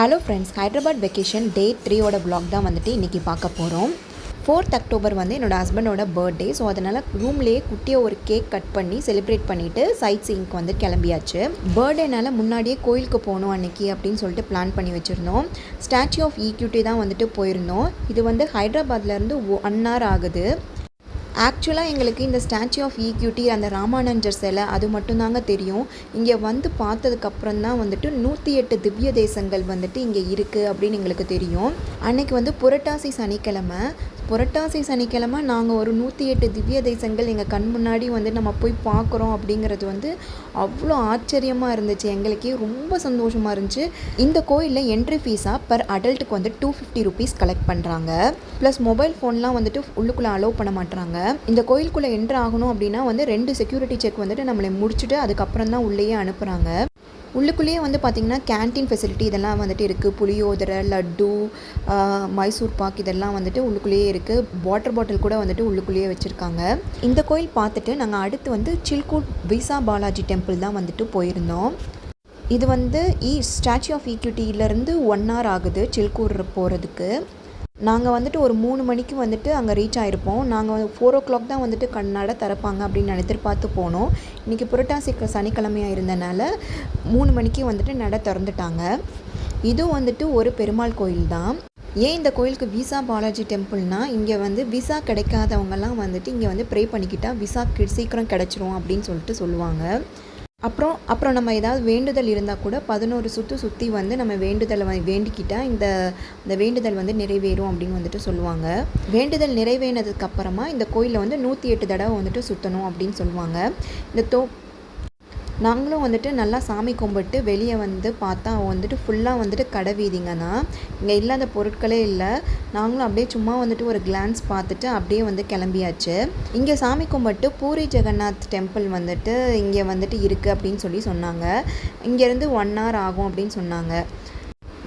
Hello friends, Hyderabad vacation டே 3 ஓட vlog தான் வந்துட்டு இன்றைக்கி பார்க்க போகிறோம். 4th அக்டோபர் வந்து என்னோடய ஹஸ்பண்டோட பர்த்டே. ஸோ அதனால் ரூம்லேயே குட்டியாக ஒரு கேக் கட் பண்ணி செலிப்ரேட் பண்ணிவிட்டு சைட் சீயிங்க்கு வந்து கிளம்பியாச்சு. பர்த்டேனால் முன்னாடியே கோயிலுக்கு போகணும் அன்றைக்கி அப்படின்னு சொல்லிட்டு பிளான் பண்ணி வச்சுருந்தோம். ஸ்டாச்சு ஆஃப் ஈக்யூட்டி தான் வந்துட்டு போயிருந்தோம். இது வந்து ஹைதராபாத்லேருந்து 1 hour ஆகுது. ஆக்சுவலாக எங்களுக்கு இந்த ஸ்டாச்சு ஆஃப் ஈக்யூட்டி, அந்த ராமானஞ்சர் சிலை அது மட்டும்தாங்க தெரியும். இங்கே வந்து பார்த்ததுக்கப்புறம் தான் வந்துட்டு 108 திவ்ய தேசங்கள் வந்துட்டு இங்கே இருக்குது அப்படின்னு எங்களுக்கு தெரியும். அன்றைக்கி வந்து புரட்டாசி சனிக்கிழமை நாங்கள் ஒரு 108 திவ்ய தேசங்கள் எங்கள் கண் முன்னாடி வந்து நம்ம போய் பார்க்குறோம் அப்படிங்கிறது வந்து அவ்வளோ ஆச்சரியமாக இருந்துச்சு. எங்களுக்கே ரொம்ப சந்தோஷமாக இருந்துச்சு. இந்த கோயிலில் என்ட்ரி ஃபீஸாக பர் அடல்ட்டுக்கு வந்து 250 rupees கலெக்ட் பண்ணுறாங்க. ப்ளஸ் மொபைல் ஃபோன்லாம் வந்துட்டு உள்ளுக்குள்ளே அலோவ் பண்ண மாட்டுறாங்க. இந்த கோயிலுக்குள்ளே என்ட்ரு ஆகணும் அப்படின்னா வந்து 2 செக்யூரிட்டி செக் வந்துட்டு நம்மளை முடிச்சுட்டு அதுக்கப்புறம் தான் உள்ளேயே அனுப்புகிறாங்க. உள்ளுக்குள்ளேயே வந்து பார்த்திங்கன்னா கேன்டீன் ஃபெசிலிட்டி இதெல்லாம் வந்துட்டு இருக்குது. புளியோதரை, லட்டு, மைசூர் பாக் இதெல்லாம் வந்துட்டு உள்ளுக்குள்ளேயே இருக்குது. வாட்டர் பாட்டில் கூட வந்துட்டு உள்ளுக்குள்ளேயே வச்சுருக்காங்க. இந்த கோயில் பார்த்துட்டு நாங்கள் அடுத்து வந்து சில்கூட் விசா பாலாஜி டெம்பிள் தான் வந்துட்டு போயிருந்தோம். இது வந்து ஸ்டாச்சு ஆஃப் ஈக்யூட்டியிலேருந்து 1 hour ஆகுது சில்கூர் போகிறதுக்கு. நாங்கள் வந்துட்டு ஒரு 3 மணிக்கு வந்துட்டு அங்கே ரீச் ஆகிருப்போம். நாங்கள் 4 o'clock தான் வந்துட்டு நட திறப்பாங்க அப்படின்னு எதிர்பார்த்து போனோம். இன்றைக்கி புரட்டாசி சனிக்கிழமையாக இருந்தனால 3 மணிக்கு வந்துட்டு நட திறந்துட்டாங்க. இதுவும் வந்துட்டு ஒரு பெருமாள் கோயில் தான். ஏன் இந்த கோயிலுக்கு விசா பாலாஜி டெம்பிள்னால், இங்கே வந்து விசா கிடைக்காதவங்கெல்லாம் வந்துட்டு இங்கே வந்து ப்ரே பண்ணிக்கிட்டால் விசா சீக்கிரம் கிடச்சிரும் அப்படின்னு சொல்லிட்டு சொல்லுவாங்க. அப்புறம் நம்ம ஏதாவது வேண்டுதல் இருந்தால் கூட 11 சுற்றி வந்து நம்ம வேண்டுதலை வேண்டிக்கிட்டால் இந்த வேண்டுதல் வந்து நிறைவேறும் அப்படின்னு வந்துட்டு சொல்லுவாங்க. வேண்டுதல் நிறைவேறினதுக்கு அப்புறமா இந்த கோயிலில் வந்து 108 தடவை வந்துட்டு சுற்றணும் அப்படின்னு சொல்லுவாங்க. நாங்களும் வந்துட்டு நல்லா சாமி கும்பிட்டு வெளியே வந்து பார்த்தா வந்துட்டு ஃபுல்லாக வந்துட்டு கடை வீதிங்க தான். இங்கே இல்லாத பொருட்களே இல்லை. நாங்களும் அப்படியே சும்மா வந்துட்டு ஒரு கிளான்ஸ் பார்த்துட்டு அப்படியே வந்து கிளம்பியாச்சு. இங்கே சாமி கும்பிட்டு பூரி ஜெகநாத் டெம்பிள் வந்துட்டு இங்கே வந்துட்டு இருக்குது அப்படின்னு சொன்னாங்க. இங்கேருந்து 1 hour ஆகும் அப்படின்னு சொன்னாங்க.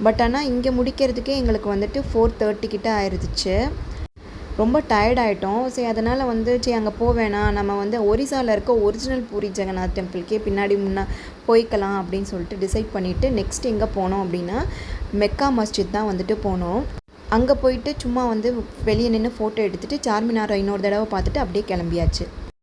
பட் ஆனால் இங்கே முடிக்கிறதுக்கே எங்களுக்கு வந்துட்டு 4:30 கிட்ட ஆயிடுச்சு. ரொம்ப டயர்ட் ஆகிட்டோம். சரி, அதனால் வந்து அங்கே போவேணாம், நம்ம வந்து ஒரிசாவில் இருக்க ஒரிஜினல் பூரி ஜெகநாத் டெம்பிள்கே பின்னாடி போய்க்கலாம் அப்படின்னு சொல்லிட்டு டிசைட் பண்ணிவிட்டு நெக்ஸ்ட் எங்கே போனோம் அப்படின்னா மெக்கா மஸ்ஜித் தான் வந்துட்டு போனோம். அங்கே போயிட்டு சும்மா வந்து வெளியே நின்று ஃபோட்டோ எடுத்துகிட்டு சார்மினாரை இன்னொரு தடவை பார்த்துட்டு அப்படியே கிளம்பியாச்சு.